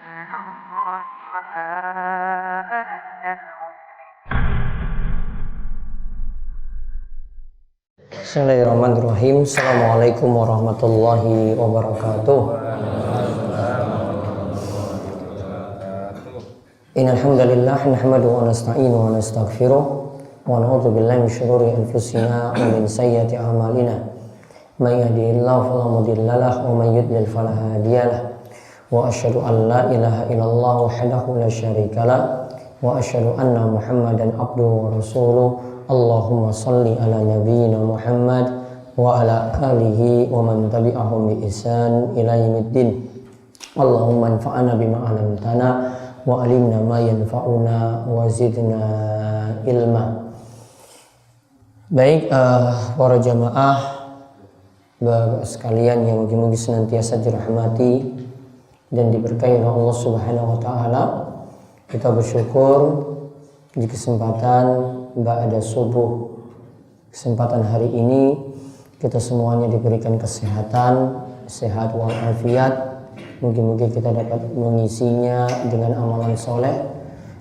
Bismillahirrahmanirrahim. Assalamualaikum warahmatullahi wabarakatuh. Innal hamdalillah nahmaduhu wa nasta'inuhu wa nastaghfiruh wa na'udzu billahi min shururi anfusina wa min sayyiati a'malina. May yahdihillahu fala mudilla lahu wa may yudlil fala hadiyalah. Wa asyhadu an la ilaha illallah wahdahu la syarika lah wa asyhadu anna Muhammadan abduhu wa rasuluh. Allahumma salli ala nabiyyina Muhammad wa ala alihi wa man tabi'ahum bi ihsan ila yaumiddin. Allahumma anfa'na bima 'allamtana wa 'allimna ma yanfa'una wa zidna ilma. Baik, para jamaah Bapak sekalian yang mungkin senantiasa dirahmati dan diberkahi oleh Allah Subhanahu wa taala, kita bersyukur di kesempatan ba'da subuh, kesempatan hari ini kita semuanya diberikan kesehatan, sehat walafiat. Mungkin kita dapat mengisinya dengan amalan soleh,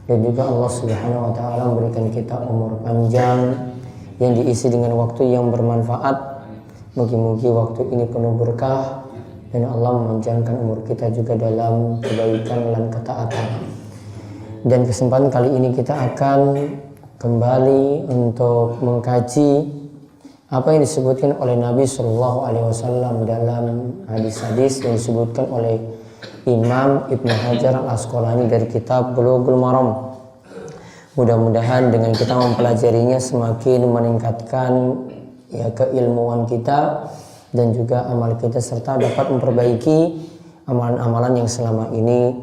dan juga Allah Subhanahu wa taala memberikan kita umur panjang yang diisi dengan waktu yang bermanfaat. Mungkin waktu ini penuh berkah dan Allah memanjangkan umur kita juga dalam kebaikan dan ketaatan. Dan kesempatan kali ini kita akan kembali untuk mengkaji apa yang disebutkan oleh Nabi Shallallahu Alaihi Wasallam dalam hadis-hadis yang disebutkan oleh Imam Ibnu Hajar Al-Asqalani dari kitab Bulughul Maram. Mudah-mudahan dengan kita mempelajarinya semakin meningkatkan keilmuan kita dan juga amal kita, serta dapat memperbaiki amalan-amalan yang selama ini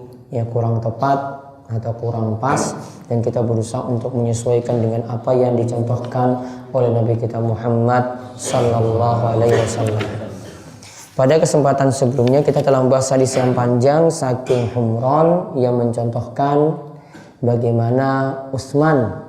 kurang tepat atau kurang pas, dan kita berusaha untuk menyesuaikan dengan apa yang dicontohkan oleh Nabi kita Muhammad Sallallahu Alaihi Wasallam. Pada kesempatan sebelumnya kita telah membahas hadis yang panjang saking Humran yang mencontohkan bagaimana Utsman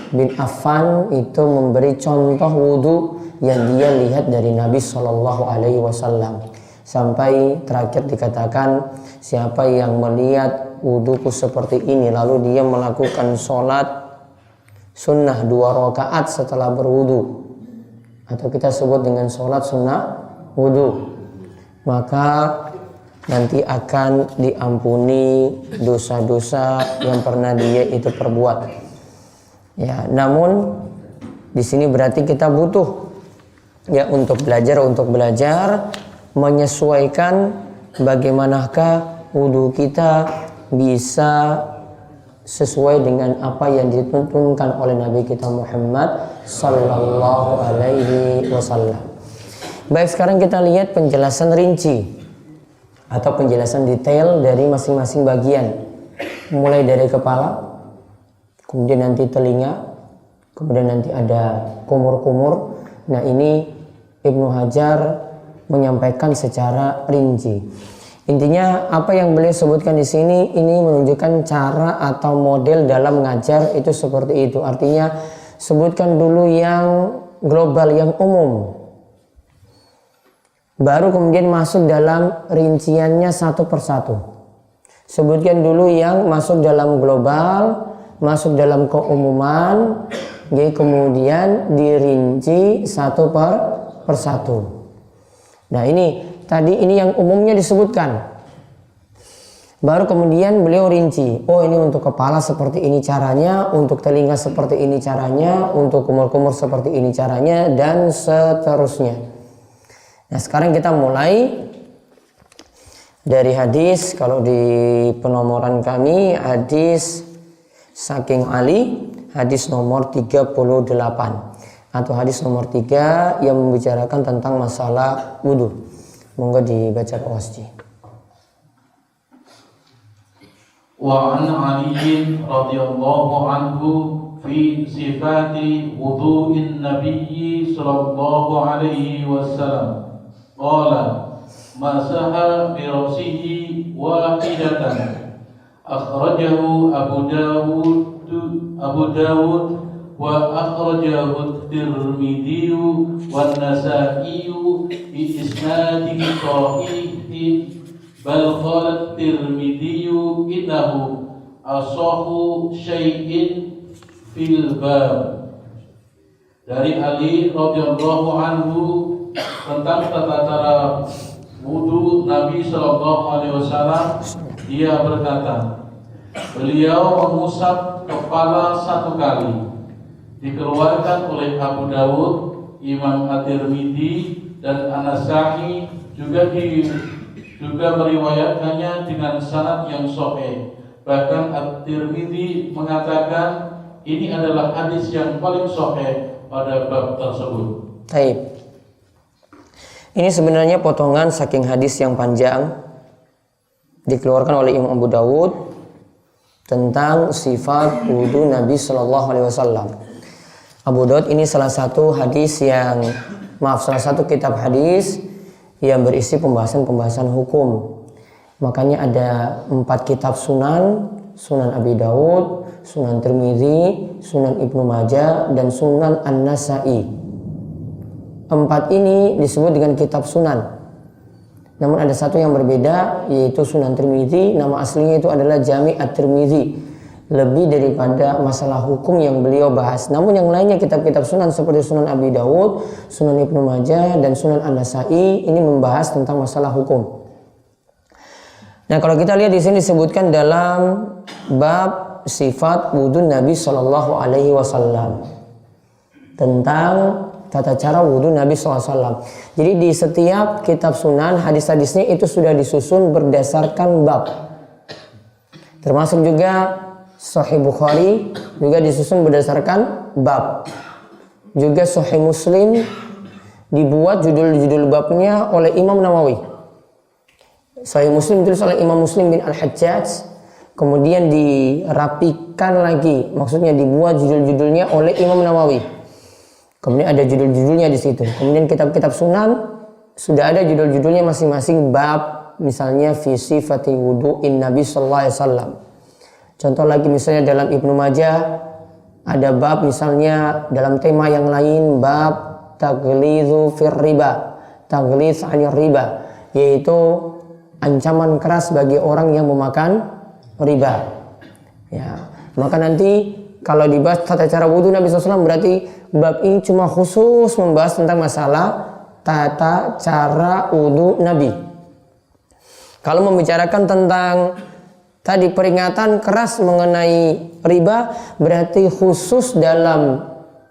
bin Affan itu memberi contoh wudhu yang dia lihat dari Nabi Sallallahu Alaihi Wasallam, sampai terakhir dikatakan siapa yang melihat wudhuku seperti ini lalu dia melakukan sholat sunnah 2 rakaat setelah berwudhu, atau kita sebut dengan sholat sunnah wudhu, maka nanti akan diampuni dosa-dosa yang pernah dia itu perbuat. Namun di sini berarti kita butuh untuk belajar menyesuaikan bagaimanakah wudhu kita bisa sesuai dengan apa yang dituntunkan oleh Nabi kita Muhammad Sallallahu Alaihi Wasallam. Baik, sekarang kita lihat penjelasan rinci atau penjelasan detail dari masing-masing bagian, mulai dari kepala, kemudian nanti telinga, kemudian nanti ada kumur-kumur. Nah, ini Ibnu Hajar menyampaikan secara rinci. Intinya apa yang beliau sebutkan di sini ini menunjukkan cara atau model dalam mengajar itu seperti itu. Artinya sebutkan dulu yang global, yang umum, baru kemudian masuk dalam rinciannya satu persatu. Sebutkan dulu yang masuk dalam global, masuk dalam keumuman, kemudian dirinci satu persatu. Nah, ini tadi ini yang umumnya disebutkan, baru kemudian beliau rinci. Oh, ini untuk kepala seperti ini caranya, untuk telinga seperti ini caranya, untuk kumur-kumur seperti ini caranya, dan seterusnya. Nah, sekarang kita mulai dari hadis. Kalau di penomoran kami hadis saking Ali, hadis nomor 38 atau hadis nomor 3 yang membicarakan tentang masalah wudhu. Monggo dibaca Pak Wasji. Wa an Ali radhiyallahu anhu fi sifati wudhu'in nabiyyi sallallahu alaihi wasallam qala masaha bi ra'sihi wahidatan akhrajahu Abu Dawud wa akhrajahu at-Tirmidzi wa an-Nasa'i bi isnadin sahih bal qala Tirmidzi innahu asahu syai'in fil bab. Dari Ali radhiyallahu anhu tentang tata cara wudu Nabi sallallahu alaihi wasallam, dia berkata, beliau mengusap kepala 1 kali. Dikeluarkan oleh Abu Dawud, Imam At-Tirmidzi dan An-Nasa'i juga meriwayatkannya dengan sanad yang sahih. Bahkan At-Tirmidzi mengatakan ini adalah hadis yang paling sahih pada bab tersebut. Baik. Ini sebenarnya potongan saking hadis yang panjang dikeluarkan oleh Imam Abu Dawud tentang sifat wudu Nabi Shallallahu Alaihi Wasallam. Abu Dawud ini salah satu kitab hadis yang berisi pembahasan hukum. Makanya ada 4 kitab sunan: Sunan Abi Dawud, Sunan Tirmidzi, Sunan Ibnu Majah, dan Sunan An-Nasa'i. 4 ini disebut dengan kitab sunan. Namun ada satu yang berbeda, yaitu Sunan Tirmidzi. Nama aslinya itu adalah Jami' At-Tirmidzi. Lebih daripada masalah hukum yang beliau bahas. Namun yang lainnya kitab-kitab sunan seperti Sunan Abi Dawud, Sunan Ibnu Majah, dan Sunan An-Nasa'i ini membahas tentang masalah hukum. Nah, kalau kita lihat di sini disebutkan dalam bab sifat wudu Nabi Shallallahu Alaihi Wasallam, tentang tata cara wudu Nabi SAW. Jadi di setiap kitab sunan hadis-hadisnya itu sudah disusun berdasarkan bab. Termasuk juga Sahih Bukhari juga disusun berdasarkan bab. Juga Sahih Muslim dibuat judul-judul babnya oleh Imam Nawawi. Sahih Muslim ditulis oleh Imam Muslim bin Al-Hajjaj, kemudian dirapikan lagi, maksudnya dibuat judul-judulnya oleh Imam Nawawi. Kemudian ada judul-judulnya di situ. Kemudian kitab-kitab sunan sudah ada judul-judulnya masing-masing bab, misalnya fi sifati wudu'in Nabi sallallahu alaihi wasallam. Contoh lagi misalnya dalam Ibnu Majah ada bab misalnya dalam tema yang lain, bab taglidzu fir riba, taglidz 'anil riba, yaitu ancaman keras bagi orang yang memakan riba. Ya, maka nanti kalau dibahas tata cara wudu Nabi SAW, berarti bab ini cuma khusus membahas tentang masalah tata cara wudu Nabi. Kalau membicarakan tentang tadi peringatan keras mengenai riba, berarti khusus dalam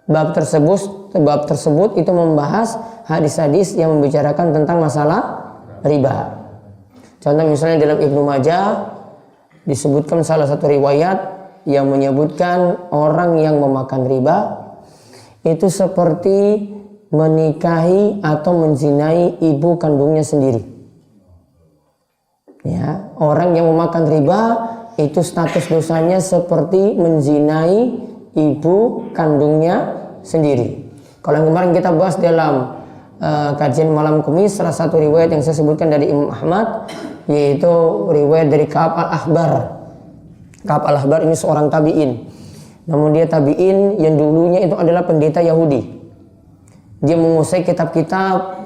bab tersebut itu membahas hadis-hadis yang membicarakan tentang masalah riba. Contoh misalnya dalam Ibnu Majah disebutkan salah satu riwayat yang menyebutkan orang yang memakan riba itu seperti menikahi atau menzinai ibu kandungnya sendiri. Ya, orang yang memakan riba itu status dosanya seperti menzinai ibu kandungnya sendiri. Kalau yang kemarin kita bahas dalam kajian malam Kamis, salah satu riwayat yang saya sebutkan dari Imam Ahmad, yaitu riwayat dari Ka'ab al-Ahbar. Ka'ab al-Ahbar ini seorang tabi'in. Namun dia tabi'in yang dulunya itu adalah pendeta Yahudi. Dia menguasai kitab-kitab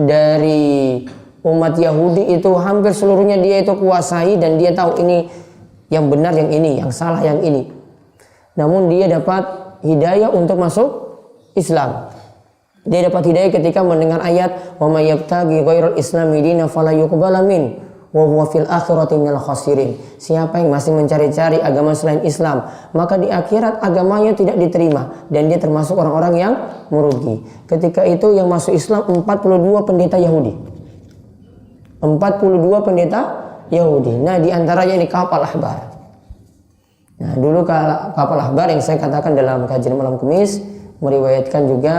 dari umat Yahudi itu hampir seluruhnya dia itu kuasai, dan dia tahu ini yang benar yang ini, yang salah yang ini. Namun dia dapat hidayah untuk masuk Islam. Dia dapat hidayah ketika mendengar ayat wa may yabtaghi ghairal islami dinan fala yuqbala min wa huwa fil akhirati minal khasirin. Siapa yang masih mencari-cari agama selain Islam, maka di akhirat agamanya tidak diterima dan dia termasuk orang-orang yang merugi. Ketika itu yang masuk Islam 42 pendeta Yahudi. 42 pendeta Yahudi. Nah, di antaranya ini Ka'ab al-Ahbar. Nah, dulu Ka'ab al-Ahbar yang saya katakan dalam kajian malam Kamis meriwayatkan juga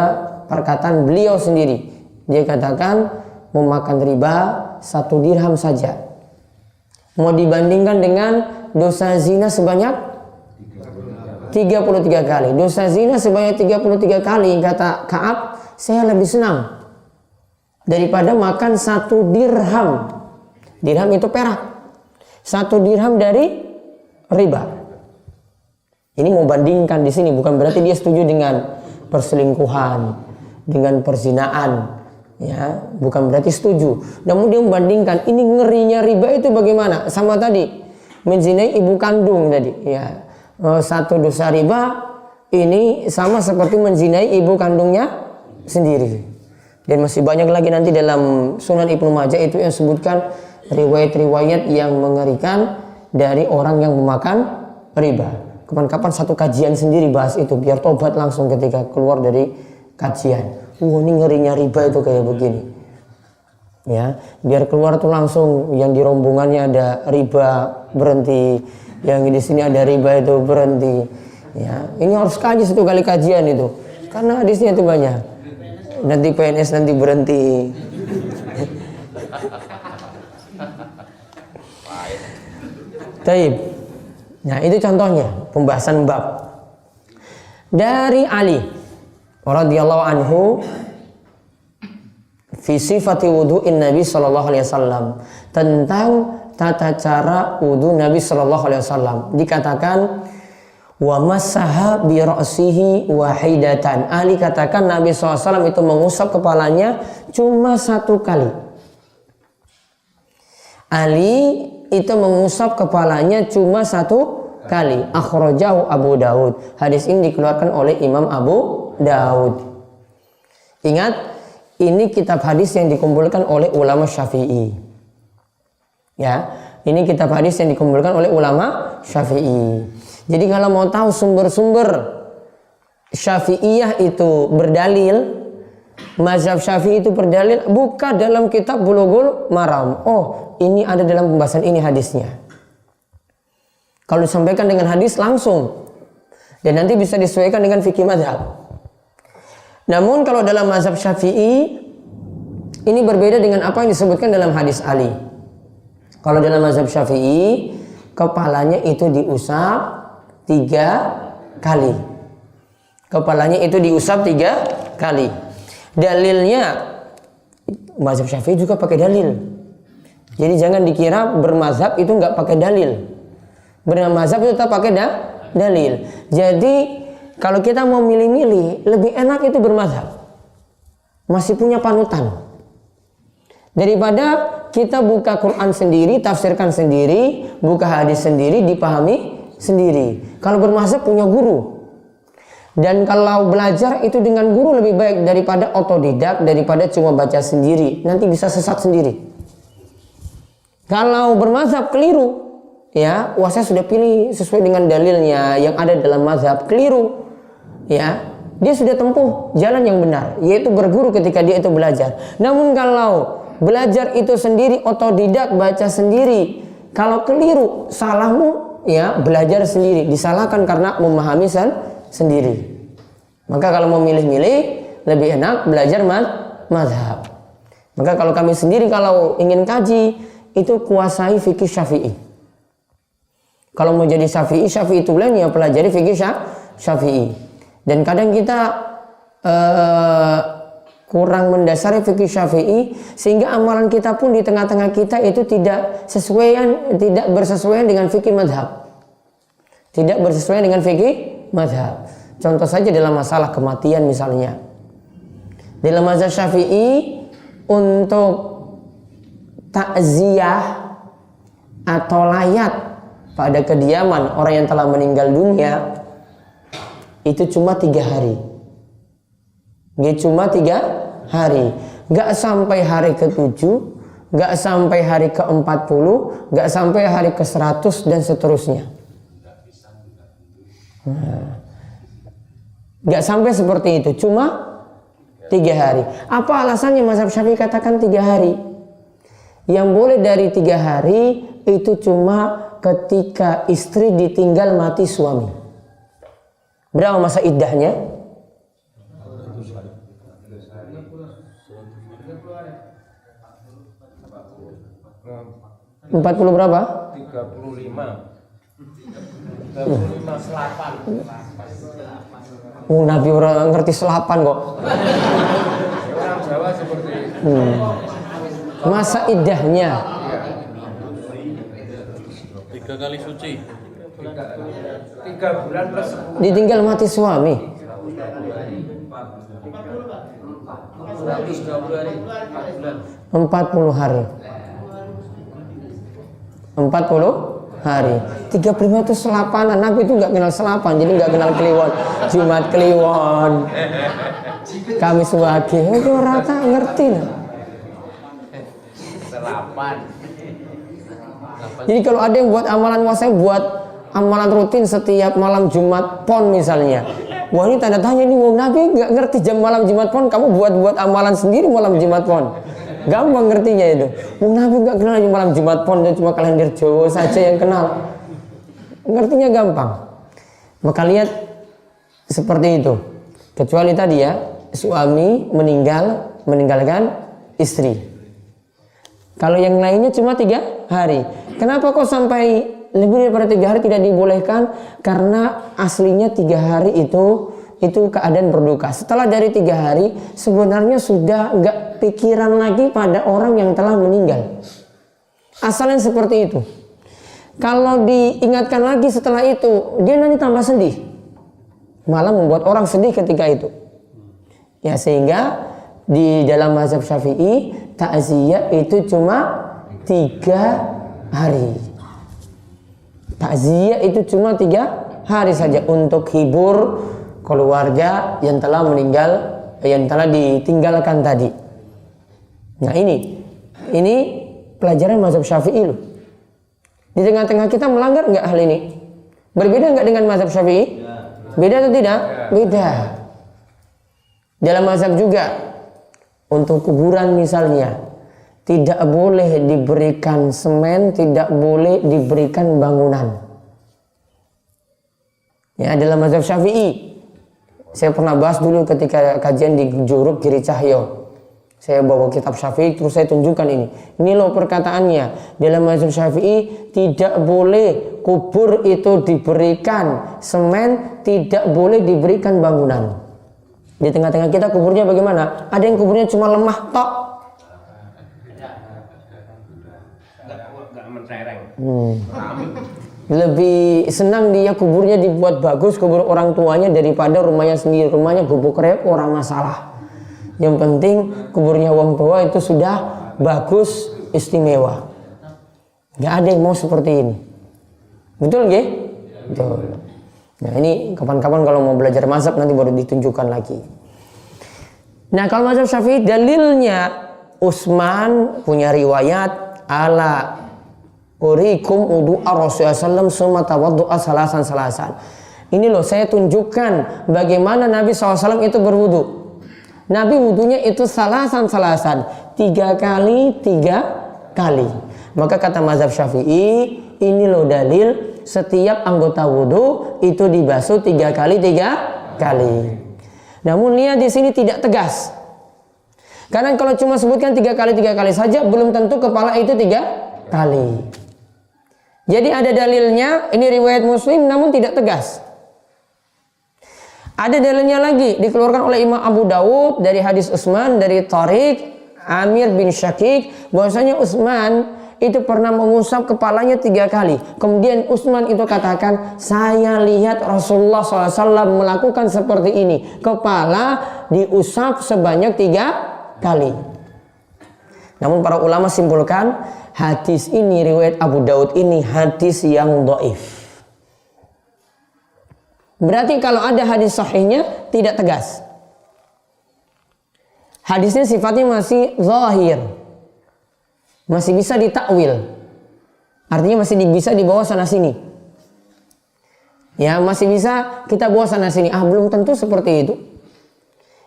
perkataan beliau sendiri. Dia katakan memakan riba 1 dirham saja mau dibandingkan dengan dosa zina sebanyak 33 kali. Dosa zina sebanyak 33 kali, kata Ka'ab, saya lebih senang daripada makan 1 dirham. Dirham itu perak. 1 dirham dari riba. Ini mau bandingkan di sini, bukan berarti dia setuju dengan perselingkuhan, dengan perzinaan, Ya, bukan berarti setuju. Namun dia membandingkan ini ngerinya riba itu bagaimana? Sama tadi menzinai ibu kandung tadi. Ya, satu dosa riba ini sama seperti menzinai ibu kandungnya sendiri. Dan masih banyak lagi nanti dalam Sunan Ibnu Majah itu yang sebutkan riwayat-riwayat yang mengerikan dari orang yang memakan riba. Kapan-kapan satu kajian sendiri bahas itu biar tobat langsung ketika keluar dari kajian. Ini ngerinya riba itu kayak begini. Ya, biar keluar tuh langsung yang di rombongannya ada riba berhenti, yang di sini ada riba itu berhenti. Ya, ini harus kaji satu kali kajian itu. Karena hadisnya itu banyak. Nanti PNS nanti berhenti. Taib. Nah, itu contohnya pembahasan bab. Dari Ali radhiyallahu anhu fi sifati wudu'in Nabi sallallahu alaihi wasallam, tentang tata cara wudu Nabi sallallahu alaihi wasallam. Dikatakan wa masaha bi ra'sihi wahidatan. Ali katakan Nabi SAW itu mengusap kepalanya cuma satu kali. Ali itu mengusap kepalanya cuma satu kali. Akhrajahu Abu Daud. Hadis ini dikeluarkan oleh Imam Abu Daud. Ingat, ini kitab hadis yang dikumpulkan oleh ulama Syafi'i. Ya, ini kitab hadis yang dikumpulkan oleh ulama Syafi'i. Jadi kalau mau tahu sumber-sumber Syafi'iyah itu berdalil, mazhab Syafi'i itu berdalil, buka dalam kitab Bulughul Maram. Oh, ini ada dalam pembahasan ini hadisnya. Kalau disampaikan dengan hadis langsung, dan nanti bisa disesuaikan dengan fikih mazhab. Namun kalau dalam mazhab Syafi'i, ini berbeda dengan apa yang disebutkan dalam hadis Ali. Kalau dalam mazhab Syafi'i, kepalanya itu diusap 3 kali. Kepalanya itu diusap 3 kali. Dalilnya mazhab Syafi'i juga pakai dalil. Jadi jangan dikira bermazhab itu nggak pakai dalil. Bermazhab itu tetap pakai dalil. Jadi kalau kita mau milih-milih, lebih enak itu bermazhab. Masih punya panutan. Daripada kita buka Quran sendiri, tafsirkan sendiri, buka hadis sendiri, dipahami sendiri. Kalau bermazhab punya guru. Dan kalau belajar itu dengan guru lebih baik daripada otodidak, daripada cuma baca sendiri. Nanti bisa sesat sendiri. Kalau bermazhab keliru, ya, wah saya sudah pilih sesuai dengan dalilnya yang ada dalam mazhab, keliru. Ya, dia sudah tempuh jalan yang benar, yaitu berguru ketika dia itu belajar. Namun kalau belajar itu sendiri, otodidak, baca sendiri, kalau keliru, salahmu, ya belajar sendiri, disalahkan karena memahami sendiri. Maka kalau mau milih-milih, lebih enak belajar mazhab. Maka kalau kami sendiri kalau ingin kaji, itu kuasai fikih Syafi'i. Kalau mau jadi Syafi'i itu lain, ya pelajari fikih Syafi'i. Dan kadang kita kurang mendasari fikih Syafi'i, sehingga amalan kita pun di tengah-tengah kita itu tidak bersesuaian dengan fikih mazhab. Tidak bersesuaian dengan fikih mazhab. Contoh saja dalam masalah kematian misalnya. Dalam mazhab Syafi'i, untuk takziah atau layat pada kediaman orang yang telah meninggal dunia itu cuma 3 hari. Dia cuma 3 hari, nggak sampai hari ke-7, nggak sampai hari ke-40, nggak sampai hari ke-100 dan seterusnya. Nggak sampai seperti itu, cuma 3 hari. Apa alasannya mazhab Syafi'i katakan 3 hari? Yang boleh dari 3 hari itu cuma ketika istri ditinggal mati suami. Berapa masa iddahnya? 40 berapa? 35 selapan. Nabi orang ngerti selapan kok. Orang Jawa seperti itu. Masa iddahnya 3 kali suci. 3 bulan plus 10. ditinggal mati suami. 120 hari 4 bulan. 40 hari. 40 hari. 35 itu selapanan. Nabi itu nggak kenal selapan, jadi nggak kenal kliwon. Jumat kliwon, Kamis wage, itu rata ngerti lah. Selapan. Jadi kalau ada yang buat amalan, wah saya buat amalan rutin setiap malam Jumat Pon misalnya. Wah ini tanda tanya nih, wong Nabi nggak ngerti jam malam Jumat Pon, kamu buat amalan sendiri malam Jumat Pon. Gampang ngertinya itu. Wong Nabi nggak kenal malam Jumat Pon, itu cuma kalender Jawa saja yang kenal. Ngertinya gampang. Maka lihat seperti itu. Kecuali tadi ya, suami meninggalkan istri. Kalau yang lainnya cuma 3 hari. Kenapa kok sampai lebih daripada 3 hari tidak dibolehkan? Karena aslinya 3 hari itu keadaan berduka. Setelah dari 3 hari sebenarnya sudah nggak pikiran lagi pada orang yang telah meninggal. Asalnya seperti itu. Kalau diingatkan lagi setelah itu, dia nanti tambah sedih. Malah membuat orang sedih ketika itu. Ya sehingga di dalam mazhab Syafi'i takziah itu cuma 3 hari. Takziah itu cuma 3 hari saja untuk hibur keluarga yang telah meninggal, yang telah ditinggalkan tadi. Nah ini pelajaran mazhab Syafi'i loh. Di tengah-tengah kita melanggar nggak hal ini? Berbeda nggak dengan mazhab Syafi'i? Beda atau tidak? Beda. Dalam mazhab juga untuk kuburan misalnya tidak boleh diberikan semen, tidak boleh diberikan bangunan. Ya, dalam mazhab Syafi'i. Saya pernah bahas dulu ketika kajian di Juruk Giri Cahyo. Saya bawa kitab Syafi'i terus saya tunjukkan ini. Ini loh perkataannya. Dalam mazhab Syafi'i tidak boleh kubur itu diberikan semen, tidak boleh diberikan bangunan. Di tengah-tengah kita kuburnya bagaimana? Ada yang kuburnya cuma lemah tok. Lebih senang dia kuburnya dibuat bagus, kubur orang tuanya daripada rumahnya sendiri. Rumahnya gubuk reok, orang masalah. Yang penting kuburnya orang tua itu sudah bagus, istimewa. Gak ada yang mau seperti ini. Betul nggih? Betul. Nah ini kapan-kapan kalau mau belajar mazhab nanti baru ditunjukkan lagi. Nah kalau mazhab Syafi'i dalilnya Utsman punya riwayat ala urikum wudu'a Rasulullah sallallahu summa tawaddu'a salasan. Ini loh saya tunjukkan bagaimana Nabi SAW itu berwudu. Nabi wudunya itu salasan 3 kali. Maka kata mazhab Syafi'i, ini loh dalil setiap anggota wudu itu dibasuh 3 kali. Namun lihat di sini tidak tegas. Karena kalau cuma sebutkan 3 kali saja belum tentu kepala itu 3 kali. Jadi ada dalilnya, ini riwayat Muslim namun tidak tegas. Ada dalilnya lagi dikeluarkan oleh Imam Abu Dawud dari hadis Utsman dari Tariq Amir bin Syakik bahwasanya Utsman itu pernah mengusap kepalanya 3 kali. Kemudian Utsman itu katakan, saya lihat Rasulullah SAW melakukan seperti ini. Kepala diusap sebanyak 3 kali. Namun para ulama simpulkan hadis ini riwayat Abu Dawud ini hadis yang dhaif. Berarti kalau ada hadis sahihnya tidak tegas. Hadisnya sifatnya masih zahir. Masih bisa ditakwil. Artinya masih bisa dibawa sana sini. Ya, masih bisa kita bawa sana sini. Belum tentu seperti itu.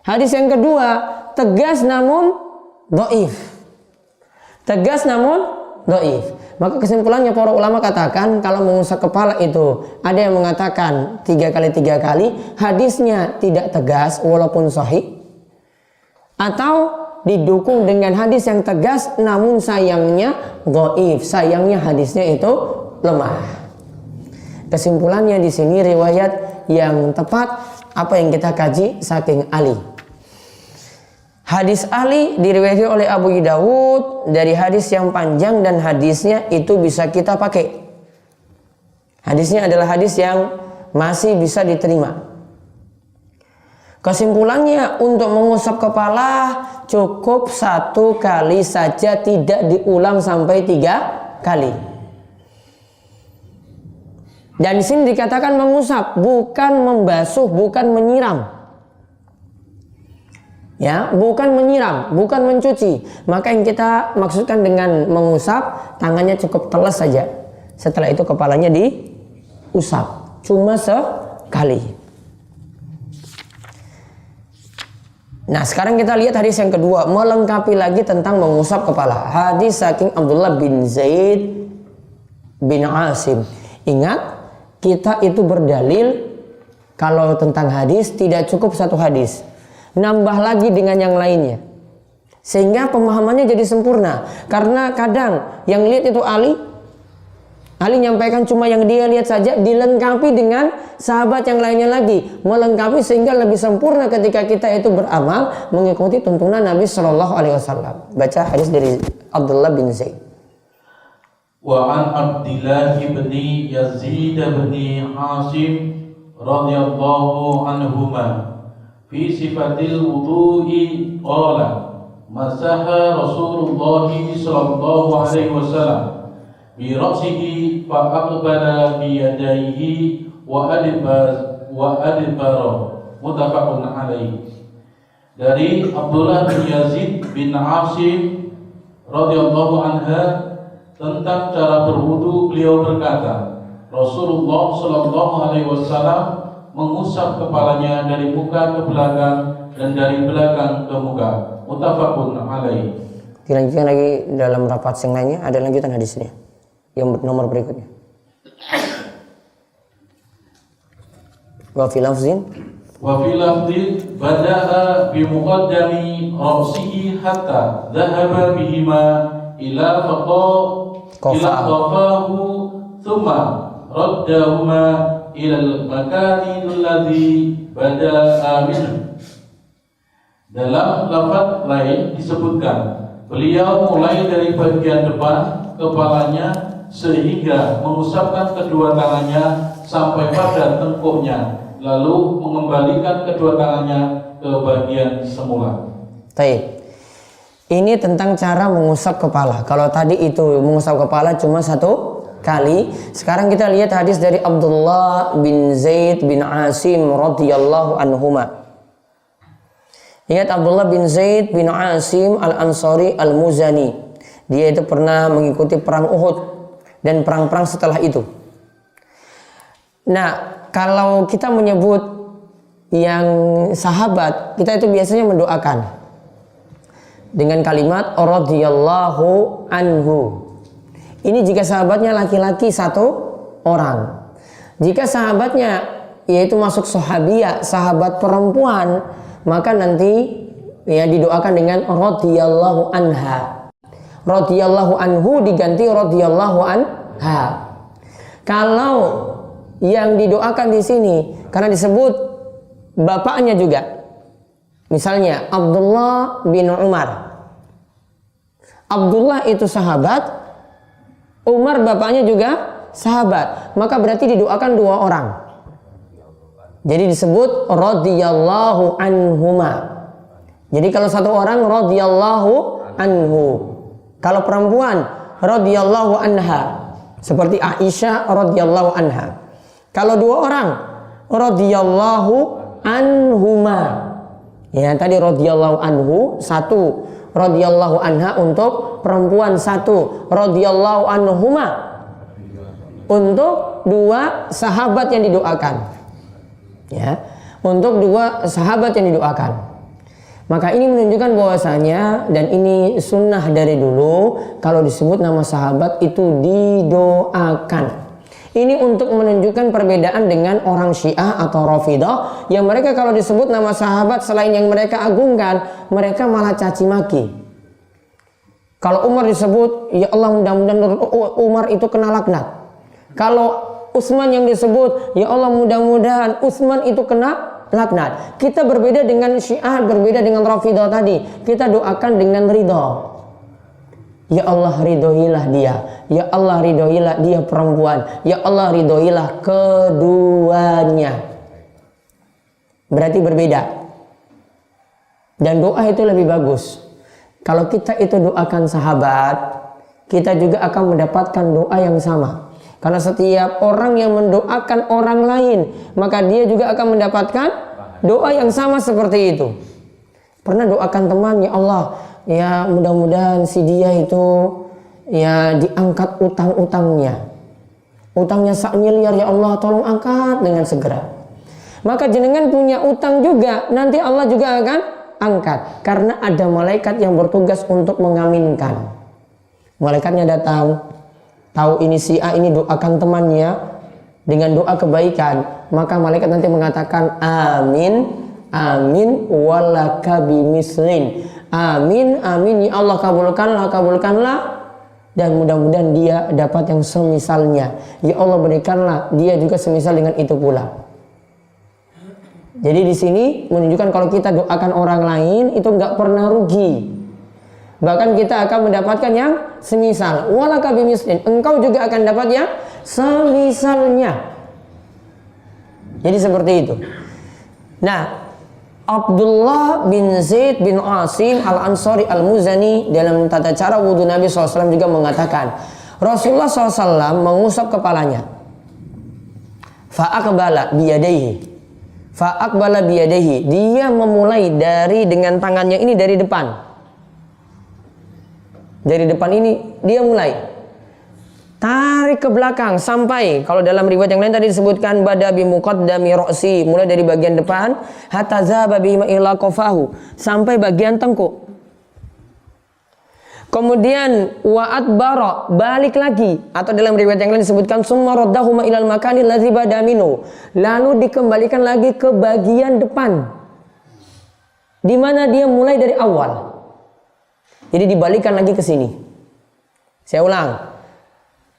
Hadis yang kedua, tegas namun dhaif. Tegas namun dhaif. Maka kesimpulannya para ulama katakan kalau mengusap kepala itu ada yang mengatakan 3 kali, hadisnya tidak tegas walaupun sahih, atau didukung dengan hadis yang tegas namun sayangnya dhaif, sayangnya hadisnya itu lemah. Kesimpulannya di sini riwayat yang tepat apa yang kita kaji saking Ali. Hadis Ali diriwayatkan oleh Abu Dawud dari hadis yang panjang dan hadisnya itu bisa kita pakai. Hadisnya adalah hadis yang masih bisa diterima. Kesimpulannya, untuk mengusap kepala cukup 1 kali saja, tidak diulang sampai 3 kali. Dan di sini dikatakan mengusap, bukan membasuh, bukan menyiram. Ya, bukan menyiram, bukan mencuci. Maka yang kita maksudkan dengan mengusap, tangannya cukup telas saja. Setelah itu kepalanya diusap, cuma sekali. Nah, sekarang kita lihat hadis yang kedua, melengkapi lagi tentang mengusap kepala. Hadis saking Abdullah bin Zaid bin Asim. Ingat, kita itu berdalil kalau tentang hadis tidak cukup 1 hadis, nambah lagi dengan yang lainnya, sehingga pemahamannya jadi sempurna. Karena kadang yang lihat itu Ali nyampaikan cuma yang dia lihat saja, dilengkapi dengan sahabat yang lainnya lagi, melengkapi sehingga lebih sempurna ketika kita itu beramal mengikuti tuntunan Nabi Shallallahu Alaihi Wasallam. Baca hadis dari Abdullah bin Zaid. Wa an Abdillah bin Yazid bin Asim radhiyallahu anhuma fi sifatil wudu'i qala masaha Rasulullah sallallahu alaihi wasallam bi ra'sihi fa aqbala bi yadayhi wa adbara muttafaqun alaihi. Dari Abdullah bin Yazid bin Asim radhiyallahu anha tentang cara berwudu, beliau berkata, Rasulullah sallallahu alaihi wasallam mengusap kepalanya dari muka ke belakang dan dari belakang ke muka. Muttafaqun alaihi. Dilanjutkan lagi dalam rapat yang lainnya, ada lanjutan hadisnya yang nomor berikutnya. Wa fi lafzin bada'a bi muqaddami ra'sihi hatta dhahaba bihima ila qafahu thumma raddahuma ila al-makani alladhi bada'a minhu. Dalam lafaz lain disebutkan beliau mulai dari bagian depan kepalanya sehingga mengusapkan kedua tangannya sampai pada tengkuknya, lalu mengembalikan kedua tangannya ke bagian semula. Baik. Ini tentang cara mengusap kepala. Kalau tadi itu mengusap kepala cuma 1 kali, sekarang kita lihat hadis dari Abdullah bin Zaid bin Asim radhiyallahu anhuma. Ingat Abdullah bin Zaid bin Asim al-Ansari al-Muzani. Dia itu pernah mengikuti perang Uhud dan perang-perang setelah itu. Nah, kalau kita menyebut yang sahabat, kita itu biasanya mendoakan dengan kalimat radhiyallahu anhu. Ini jika sahabatnya laki-laki 1 orang. Jika sahabatnya yaitu masuk sahabiyah, sahabat perempuan, maka nanti ya didoakan dengan radhiyallahu anha. Radhiyallahu anhu diganti radhiyallahu anha. Kalau yang didoakan di sini karena disebut bapaknya juga, misalnya Abdullah bin Umar. Abdullah itu sahabat, Umar bapaknya juga sahabat, maka berarti didoakan 2 orang. Jadi disebut radhiyallahu anhuma. Jadi kalau 1 orang radhiyallahu anhu. Kalau perempuan radhiyallahu anha, seperti Aisyah radhiyallahu anha. Kalau 2 orang radhiyallahu anhuma. Ya, tadi radhiyallahu anhu 1, radhiyallahu anha untuk perempuan 1, radhiyallahu anhuma untuk 2 sahabat yang didoakan. Ya, untuk 2 sahabat yang didoakan. Maka ini menunjukkan bahwasanya, dan ini sunnah dari dulu, kalau disebut nama sahabat itu didoakan. Ini untuk menunjukkan perbedaan dengan orang Syiah atau Rafidah, yang mereka kalau disebut nama sahabat selain yang mereka agungkan, mereka malah caci maki. Kalau Umar disebut, ya Allah mudah-mudahan Umar itu kena laknat. Kalau Utsman yang disebut, ya Allah mudah-mudahan Utsman itu kena laknat. Kita berbeda dengan Syiah, berbeda dengan Rafidah tadi. Kita doakan dengan ridho. Ya Allah ridhoilah dia. Ya Allah ridhoilah dia perempuan. Ya Allah ridhoilah keduanya. Berarti berbeda. Dan doa itu lebih bagus. Kalau kita itu doakan sahabat, kita juga akan mendapatkan doa yang sama. Karena setiap orang yang mendoakan orang lain, maka dia juga akan mendapatkan doa yang sama seperti itu. Pernah doakan teman, ya Allah, ya mudah-mudahan si dia itu ya diangkat utang-utangnya. Utangnya 1 miliar, ya Allah tolong angkat dengan segera. Maka jenengan punya utang juga, nanti Allah juga akan angkat. Karena ada malaikat yang bertugas untuk mengaminkan. Malaikatnya datang, tahu ini si A ini doakan temannya dengan doa kebaikan, maka malaikat nanti mengatakan amin, amin walaka bimislin. Amin, amin, ya Allah kabulkanlah, kabulkanlah, dan mudah-mudahan dia dapat yang semisalnya. Ya Allah berikanlah dia juga semisal dengan itu pula. Jadi di sini menunjukkan kalau kita doakan orang lain itu nggak pernah rugi. Bahkan kita akan mendapatkan yang semisal. Walaka bimislin. Engkau juga akan dapat yang semisalnya. Jadi seperti itu. Nah, Abdullah bin Zaid bin Asim al-Ansari al-Muzani dalam tata cara wudhu Nabi SAW juga mengatakan, Rasulullah SAW mengusap kepalanya. Fa'aqbala biyadaihi. Fa'aqbala biyadaihi. Dia memulai dari dengan tangannya ini dari depan. Dari depan ini dia mulai tarik ke belakang sampai, kalau dalam riwayat yang lain tadi disebutkan bada bi muqaddami ra'si, mulai dari bagian depan hatta zaba bi ila qafahu, sampai bagian tengkuk. Kemudian wa'at bara, balik lagi, atau dalam riwayat yang lain disebutkan summa raddahuma ilal makani allazi bada minhu, lalu dikembalikan lagi ke bagian depan di mana dia mulai dari awal. Jadi dibalikan lagi ke sini. Saya ulang.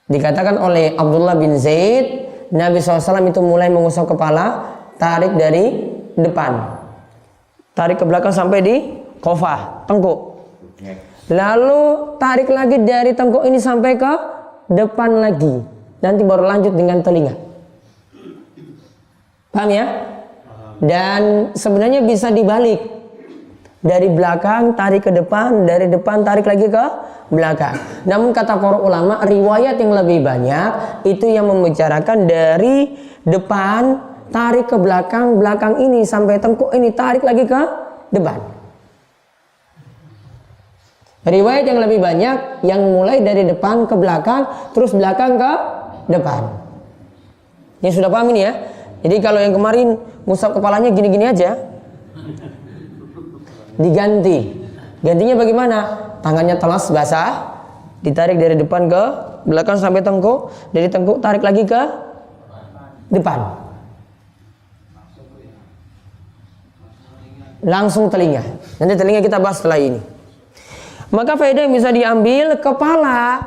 Dikatakan oleh Abdullah bin Zaid, Nabi SAW itu mulai mengusap kepala, tarik dari depan, tarik ke belakang sampai di qafah, tengkuk. Lalu tarik lagi dari tengkuk ini sampai ke depan lagi. Nanti baru lanjut dengan telinga. Paham ya? Dan sebenarnya bisa dibalik. Dari belakang tarik ke depan, dari depan tarik lagi ke belakang. Namun kata para ulama, riwayat yang lebih banyak itu yang membicarakan dari depan tarik ke belakang, belakang ini sampai tengkuk ini tarik lagi ke depan. Riwayat yang lebih banyak yang mulai dari depan ke belakang, terus belakang ke depan. Ini sudah paham ini ya? Jadi kalau yang kemarin ngusap kepalanya gini-gini aja, diganti. Gantinya bagaimana? Tangannya telas basah, ditarik dari depan ke belakang sampai tengkuk, dari tengkuk tarik lagi ke depan. Langsung telinga. Nanti telinga kita bahas setelah ini. Maka faedah yang bisa diambil, kepala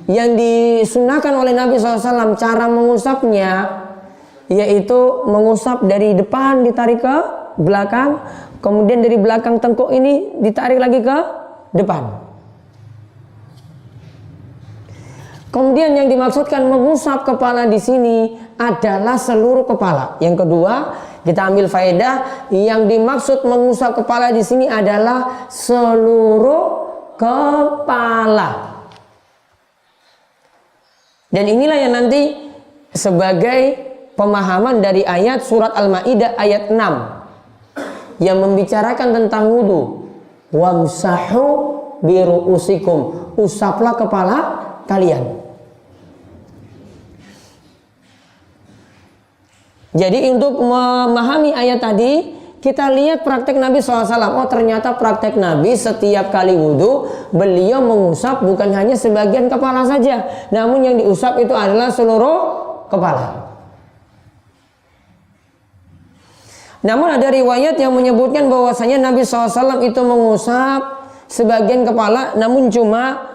yang disunahkan oleh Nabi SAW cara mengusapnya, yaitu mengusap dari depan ditarik ke belakang, kemudian dari belakang tengkuk ini ditarik lagi ke depan. Kemudian yang dimaksudkan mengusap kepala di sini adalah seluruh kepala. Yang kedua, kita ambil faedah, yang dimaksud mengusap kepala di sini adalah seluruh kepala. Dan inilah yang nanti sebagai pemahaman dari ayat surat Al-Maidah ayat 6 yang membicarakan tentang wudu. Wamsahu biru'usikum, usaplah kepala kalian. Jadi untuk memahami ayat tadi, kita lihat praktek Nabi SAW. Oh, ternyata praktek Nabi setiap kali wudhu, beliau mengusap bukan hanya sebagian kepala saja, namun yang diusap itu adalah seluruh kepala. Namun ada riwayat yang menyebutkan bahwasanya Nabi SAW itu mengusap sebagian kepala, namun cuma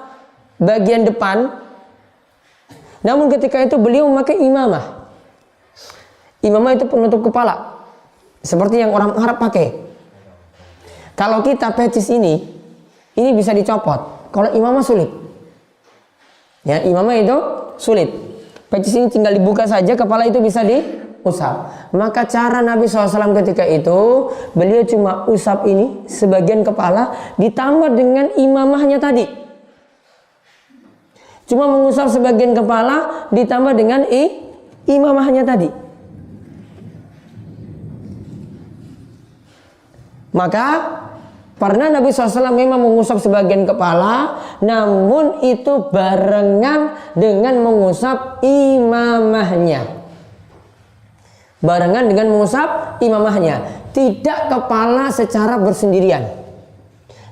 bagian depan. Namun ketika itu beliau memakai imamah. Imamah itu penutup kepala, seperti yang orang Arab pakai. Kalau kita pecis ini bisa dicopot. Kalau imamah sulit. Ya, imamah itu sulit. Pecis ini tinggal dibuka saja, kepala itu bisa usap. Maka cara Nabi SAW ketika itu, beliau cuma usap ini sebagian kepala ditambah dengan imamahnya tadi. Cuma mengusap sebagian kepala ditambah dengan imamahnya tadi. Maka pernah Nabi SAW memang mengusap sebagian kepala, namun itu barengan dengan mengusap imamahnya. Barengan dengan mengusap imamahnya, tidak kepala secara bersendirian.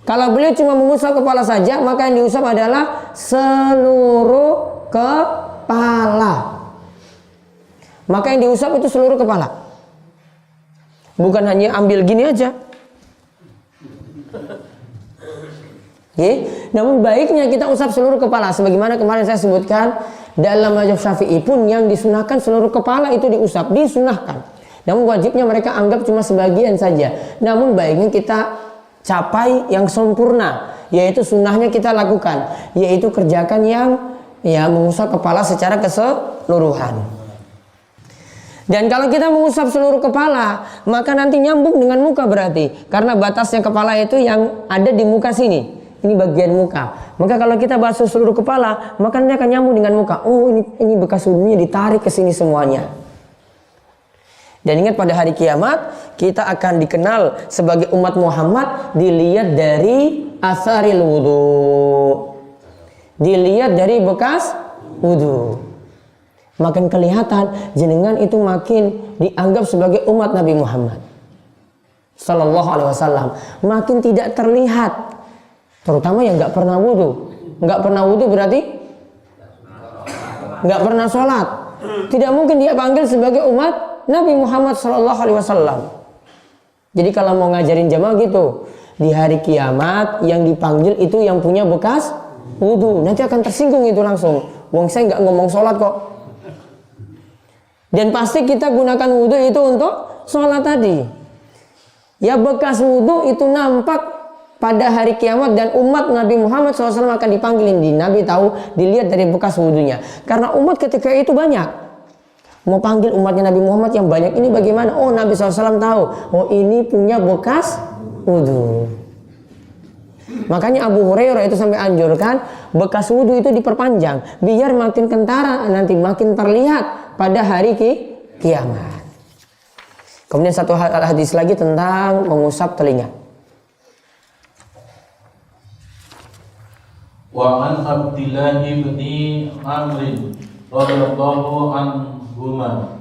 Kalau beliau cuma mengusap kepala saja, maka yang diusap adalah seluruh kepala. Maka yang diusap itu seluruh kepala, bukan hanya ambil gini aja. Namun baiknya kita usap seluruh kepala, sebagaimana kemarin saya sebutkan dalam mazhab Syafi'i pun yang disunahkan seluruh kepala itu disunahkan. Namun wajibnya mereka anggap cuma sebagian saja. Namun baiknya kita capai yang sempurna, yaitu sunnahnya kita lakukan, yaitu kerjakan yang mengusap kepala secara keseluruhan. Dan kalau kita mengusap seluruh kepala, maka nanti nyambung dengan muka berarti, karena batasnya kepala itu yang ada di muka sini. Ini bagian muka. Maka kalau kita basuh seluruh kepala, maka dia akan nyambung dengan muka. Oh, ini bekas wudunya ditarik ke sini semuanya. Dan ingat pada hari kiamat kita akan dikenal sebagai umat Muhammad dilihat dari asaril wudu. Dilihat dari bekas wudu. Makin kelihatan jenengan itu makin dianggap sebagai umat Nabi Muhammad sallallahu alaihi wasallam. Makin tidak terlihat. Terutama yang nggak pernah wudu. Nggak pernah wudu berarti nggak pernah sholat. Tidak mungkin dia panggil sebagai umat Nabi Muhammad SAW. Jadi kalau mau ngajarin jamaah gitu, di hari kiamat yang dipanggil itu yang punya bekas wudu. Nanti akan tersinggung itu langsung. Wong saya nggak ngomong sholat kok. Dan pasti kita gunakan wudu itu untuk sholat tadi. Ya bekas wudu itu nampak pada hari kiamat dan umat Nabi Muhammad SAW akan dipanggilin. Nabi tahu dilihat dari bekas wudunya. Karena umat ketika itu banyak. Mau panggil umatnya Nabi Muhammad yang banyak ini bagaimana? Oh, Nabi SAW tahu. Oh, ini punya bekas wudu. Makanya Abu Hurairah itu sampai anjurkan bekas wudu itu diperpanjang. Biar makin kentara nanti makin terlihat pada hari kiamat. Kemudian satu hadis lagi tentang mengusap telinga. Wa an Abdillah bin Amr radhiyallahu anhuma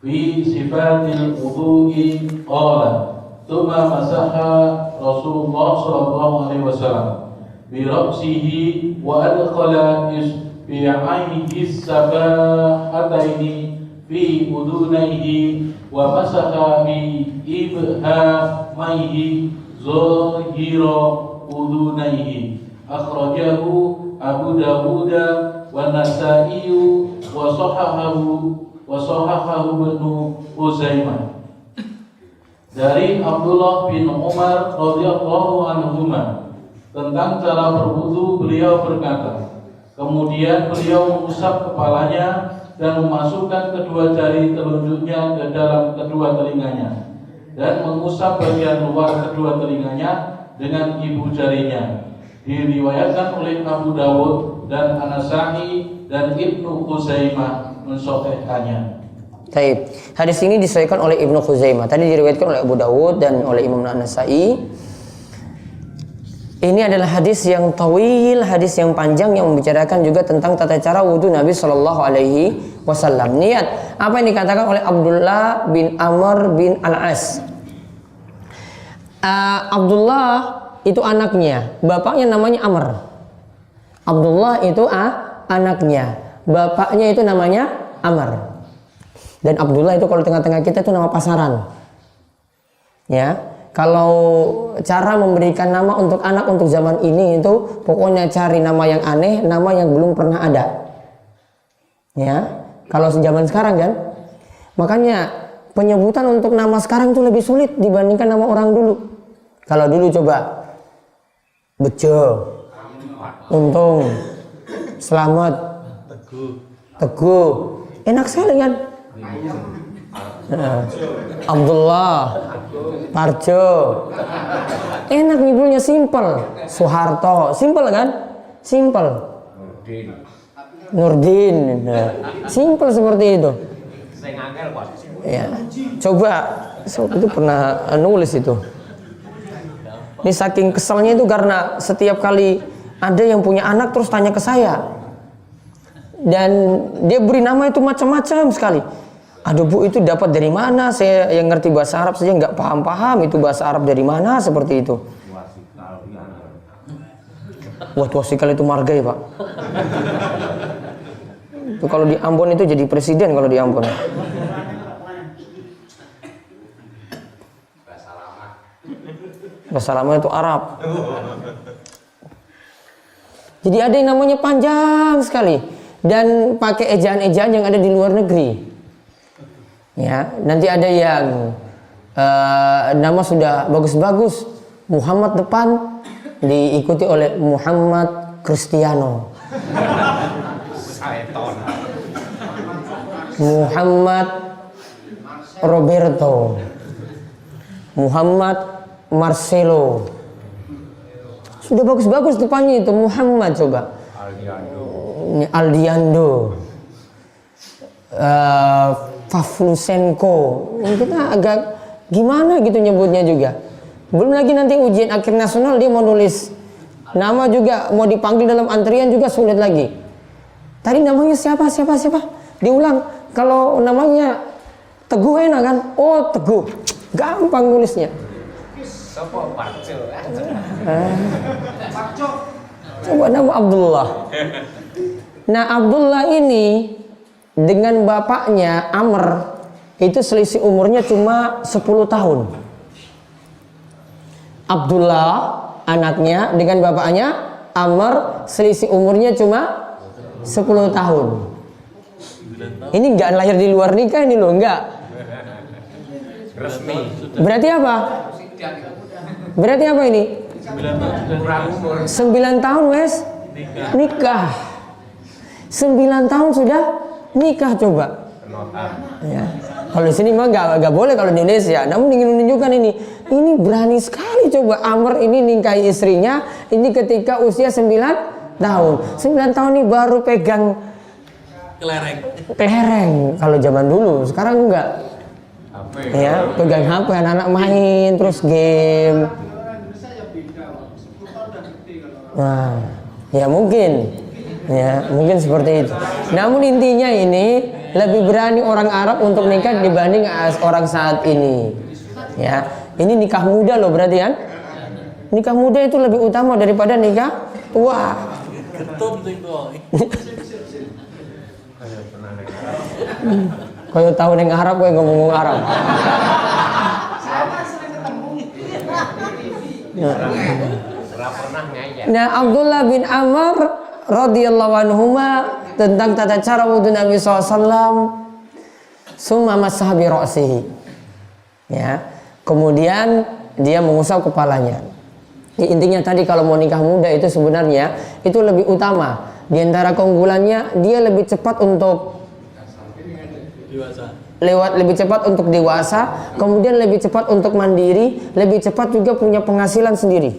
fi sifatil wudu'i qala thumma masaha Rasulullah sallallahu alaihi wasallam bi ra'sihi wa adkhala isbi'aihi sabahataini fi udunaihi wa masaha bi ibhamaihi zahira udunaihi. Akhrajahu Abu Dawud wa Nasa'i wa sahahahu Ibnu Uzaimah. Dari Abdullah bin Umar radhiyallahu anhuma tentang cara berwudu, beliau berkata, kemudian beliau mengusap kepalanya dan memasukkan kedua jari telunjuknya ke dalam kedua telinganya dan mengusap bagian luar kedua telinganya dengan ibu jarinya. Diriwayatkan oleh Abu Dawud dan An-Nasa'i dan Ibnu Khuzaimah mensahihkannya. Baik. Hadis ini disahihkan oleh Ibnu Khuzaimah. Tadi diriwayatkan oleh Abu Dawud dan oleh Imam An-Nasa'i. Ini adalah hadis yang tawil, hadis yang panjang yang membicarakan juga tentang tata cara wudu Nabi Shallallahu Alaihi Wasallam. Niat apa yang dikatakan oleh Abdullah bin Amr bin Al-As. Abdullah itu anaknya, bapaknya namanya Amr. Abdullah itu anaknya, bapaknya itu namanya Amr. Dan Abdullah itu kalau tengah-tengah kita itu nama pasaran. Ya, kalau cara memberikan nama untuk anak untuk zaman ini itu pokoknya cari nama yang aneh, nama yang belum pernah ada. Ya, kalau zaman sekarang kan, makanya penyebutan untuk nama sekarang itu lebih sulit dibandingkan nama orang dulu. Kalau dulu coba Bejo, Untung, Selamat, Teguh, enak sekali kan? Abdullah, Parjo. Enak nyebutnya, simpel. Soeharto, simpel kan? Simpel. Nurdin. Nah, simpel seperti itu. Ya, coba itu pernah nulis itu. Ini saking keselnya itu karena setiap kali ada yang punya anak terus tanya ke saya. Dan dia beri nama itu macam-macam sekali. Aduh Bu, itu dapat dari mana? Saya yang ngerti bahasa Arab saja nggak paham-paham itu bahasa Arab dari mana seperti itu. Wah, wasikal itu marga ya Pak. Itu kalau di Ambon itu jadi presiden kalau di Ambon. Bahasa lama itu Arab. Jadi ada yang namanya panjang sekali dan pakai ejaan-ejaan yang ada di luar negeri. Ya, nanti ada yang nama sudah bagus-bagus, Muhammad depan diikuti oleh Muhammad Cristiano, Muhammad Roberto, Muhammad Marcelo. Sudah bagus-bagus depannya itu Muhammad, coba Aldiando, Pavlusenko. Kita agak gimana gitu nyebutnya juga. Belum lagi nanti ujian akhir nasional dia mau nulis nama juga, mau dipanggil dalam antrian juga sulit lagi. Tadi namanya siapa? Diulang. Kalau namanya Teguh enak kan? Oh Teguh, gampang nulisnya. Coba nama Abdullah. Nah Abdullah ini dengan bapaknya Amr itu selisih umurnya cuma 10 tahun. Abdullah anaknya dengan bapaknya Amr selisih umurnya cuma 10 tahun. Ini enggak lahir di luar nikah ini loh, enggak. Resmi. Berarti apa? Berarti apa ini? 9 tahun wes nikah. 9 tahun sudah nikah, coba. Ya. Kalau di sini mah nggak boleh kalau di Indonesia. Namun ingin menunjukkan ini berani sekali coba Amr ini nikahi istrinya ini ketika usia 9 tahun. 9 tahun ini baru pegang kelereng. Kalau zaman dulu, sekarang enggak. Ya, pegang HP, anak-anak main terus game. Nah, ya mungkin seperti itu. Namun intinya ini lebih berani orang Arab untuk nikah dibanding orang saat ini. Ya, ini nikah muda loh berarti kan? Nikah muda itu lebih utama daripada nikah tua. Kau tahu neng Arab, gue ngomong Arab. Nah, Abdullah bin Amr radhiyallahu anhuma tentang tata cara wudhu Nabi SAW. Summa masaha bi ra'sihi. Ya. Kemudian dia mengusap kepalanya. Intinya tadi kalau mau nikah muda itu sebenarnya itu lebih utama. Di antara keunggulannya dia lebih cepat untuk lebih cepat untuk dewasa, kemudian lebih cepat untuk mandiri, lebih cepat juga punya penghasilan sendiri.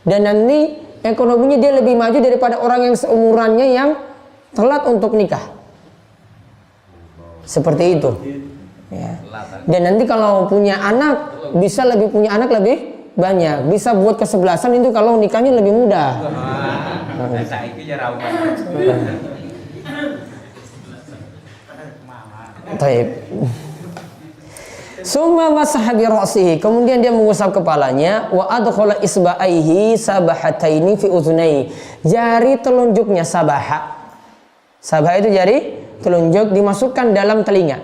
Dan nanti ekonominya dia lebih maju daripada orang yang seumurannya yang telat untuk nikah. Seperti itu. Ya. Dan nanti kalau punya anak bisa lebih punya anak lebih banyak, bisa buat kesebelasan itu kalau nikahnya lebih mudah. Taib. Summa masaha bi ra'sihi, kemudian dia mengusap kepalanya, wa adkhala isba'aihi sabahataini fi udhunai. Jari telunjuknya sabaha. Sabaha itu jari telunjuk dimasukkan dalam telinga.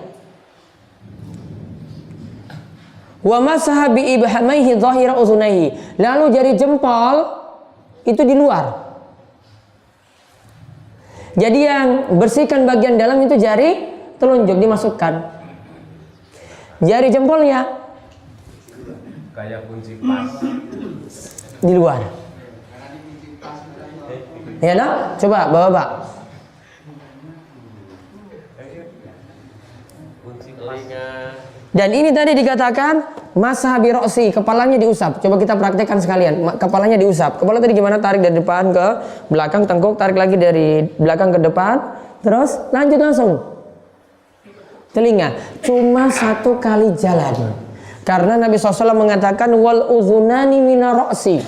Wa masaha bi ibhamaihi dhahira udhunaihi. Lalu jari jempol itu di luar. Jadi yang bersihkan bagian dalam itu jari telunjuk dimasukkan. Jari jempolnya kayak kunci pas di luar. Ya nah, coba bapak. kunci telinga. Dan ini tadi dikatakan masah bi ra'si, kepalanya diusap. Coba kita praktekkan sekalian. Kepalanya diusap. Kepala tadi gimana? Tarik dari depan ke belakang, tengkuk, tarik lagi dari belakang ke depan, terus lanjut langsung. Telinga cuma 1 kali jalan. Karena Nabi SAW mengatakan wal uzunani mina ra'si.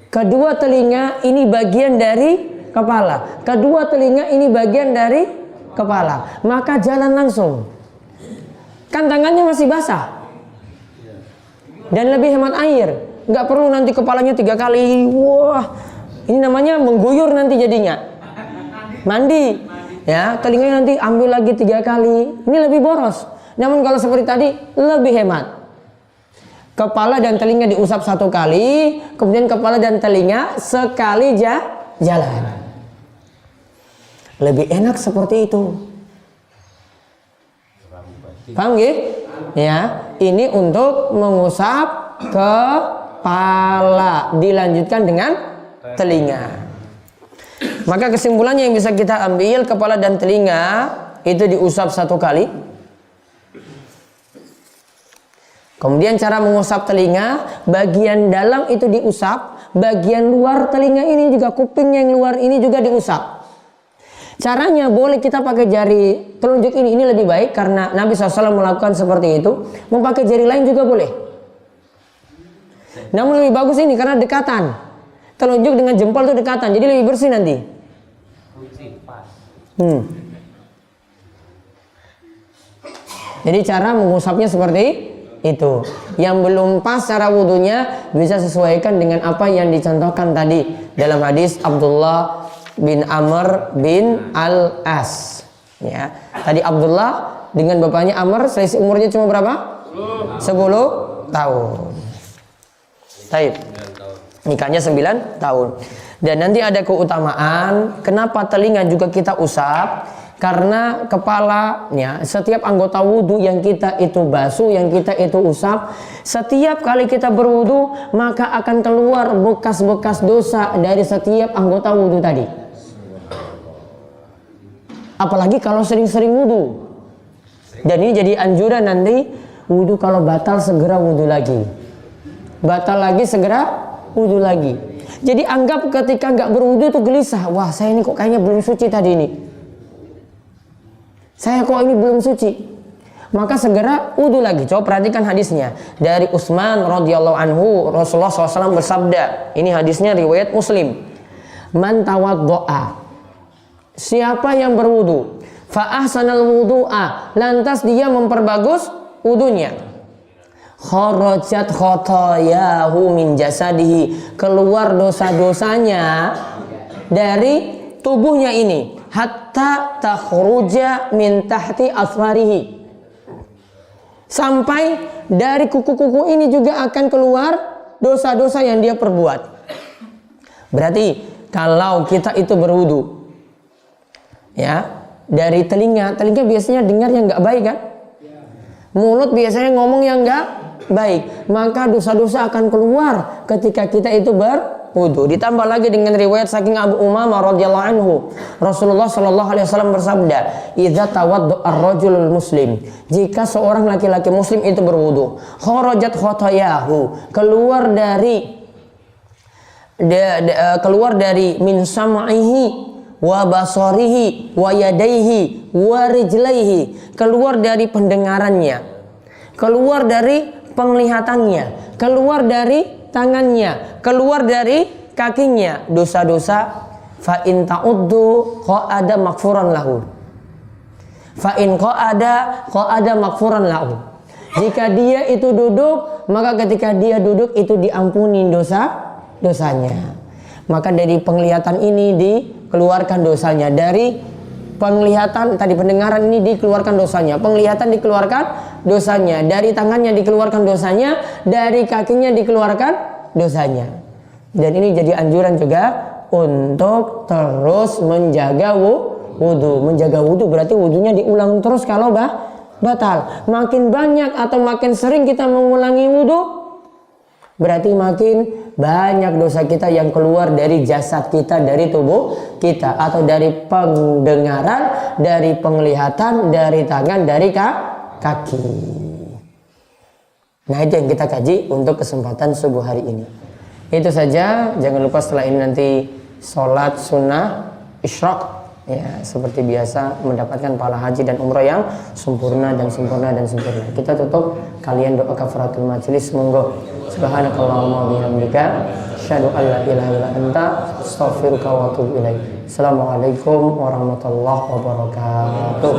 Kedua telinga ini bagian dari kepala. Kedua telinga ini bagian dari kepala, maka jalan langsung. Kan tangannya masih basah dan lebih hemat air, nggak perlu nanti kepalanya 3 kali. Wah, ini namanya mengguyur nanti jadinya. Mandi, ya telinganya nanti ambil lagi 3 kali, ini lebih boros. Namun kalau seperti tadi lebih hemat. Kepala dan telinga diusap 1 kali, kemudian kepala dan telinga sekali jalan. Lebih enak seperti itu. Paham gak? Ya, ini untuk mengusap kepala, dilanjutkan dengan telinga. Maka kesimpulannya yang bisa kita ambil, kepala dan telinga itu diusap 1 kali. Kemudian cara mengusap telinga, bagian dalam itu diusap, bagian luar telinga ini juga, kuping yang luar ini juga diusap. Caranya boleh kita pakai jari telunjuk ini lebih baik karena Nabi SAW melakukan seperti itu. Mau pakai jari lain juga boleh. Namun lebih bagus ini karena dekatan. Telunjuk dengan jempol itu dekatan, jadi lebih bersih nanti. Jadi cara mengusapnya seperti itu. Yang belum pas cara wudhunya bisa sesuaikan dengan apa yang dicontohkan tadi dalam hadis Abdullah bin Amr bin Al-As. Ya, tadi Abdullah dengan bapaknya Amr, selisih umurnya cuma berapa? 10 tahun. Baik. Nikahnya 9 tahun. Dan nanti ada keutamaan kenapa telinga juga kita usap, karena kepalanya, setiap anggota wudhu yang kita itu basuh, yang kita itu usap, setiap kali kita berwudhu maka akan keluar bekas-bekas dosa dari setiap anggota wudhu tadi. Apalagi kalau sering-sering wudhu. Dan ini jadi anjuran nanti, wudhu kalau batal segera wudhu lagi. Batal lagi segera wudhu lagi. Jadi anggap ketika nggak berwudhu itu gelisah. Wah, saya ini kok kayaknya belum suci tadi ini. Saya kok ini belum suci. Maka segera wudhu lagi. Coba perhatikan hadisnya. Dari Utsman radhiyallahu anhu, Rasulullah SAW bersabda. Ini hadisnya riwayat Muslim. Man tawaddo'a, siapa yang berwudu, fa ahsanal wudu'a, lantas dia memperbagus wudunya, kharajat khotoyahu min jasadihi, keluar dosa-dosanya dari tubuhnya ini, hatta takhruja min tahti asfarihi, sampai dari kuku-kuku ini juga akan keluar dosa-dosa yang dia perbuat. Berarti kalau kita itu berwudu, ya, dari telinga biasanya dengar yang nggak baik kan, mulut biasanya ngomong yang nggak baik, maka dosa-dosa akan keluar ketika kita itu berwudu. Ditambah lagi dengan riwayat saking Abu Umamah radhiyallahu anhu, Rasulullah Shallallahu alaihi wasallam bersabda, idza tawadda ar-rajulul muslim, jika seorang laki-laki muslim itu berwudu, kharajat khotoyahu, keluar dari min sam'ihi wa basarihi wa yadaihi wa rijlaihi, keluar dari pendengarannya, keluar dari penglihatannya, keluar dari tangannya, keluar dari kakinya, dosa-dosa. Fa in ta'uddu qa'ada maghfuran lahu, fa in qa'ada maghfuran lahu, jika dia itu duduk, maka ketika dia duduk itu diampuni dosanya. Maka dari penglihatan ini dikeluarkan dosanya, dari penglihatan tadi, pendengaran ini dikeluarkan dosanya, penglihatan dikeluarkan dosanya, dari tangannya dikeluarkan dosanya, dari kakinya dikeluarkan dosanya. Dan ini jadi anjuran juga untuk terus menjaga wudu. Menjaga wudu berarti wudunya diulang terus kalau batal. Makin banyak atau makin sering kita mengulangi wudu, Berarti makin banyak dosa kita yang keluar dari jasad kita, dari tubuh kita, atau dari pendengaran, dari penglihatan, dari tangan, dari kaki. Nah, itu yang kita kaji untuk kesempatan subuh hari ini. Itu saja. Jangan lupa setelah ini nanti sholat sunnah isyraq, ya, seperti biasa mendapatkan pahala haji dan umrah yang sempurna dan sempurna dan sempurna. Kita tutup kalian doa kafaratul majelis. Monggo. Subhanakallahumma bihamdika asyhadu an la ilaha illa anta astaghfiruka wa atubu ilaik. Assalamualaikum warahmatullahi wabarakatuh.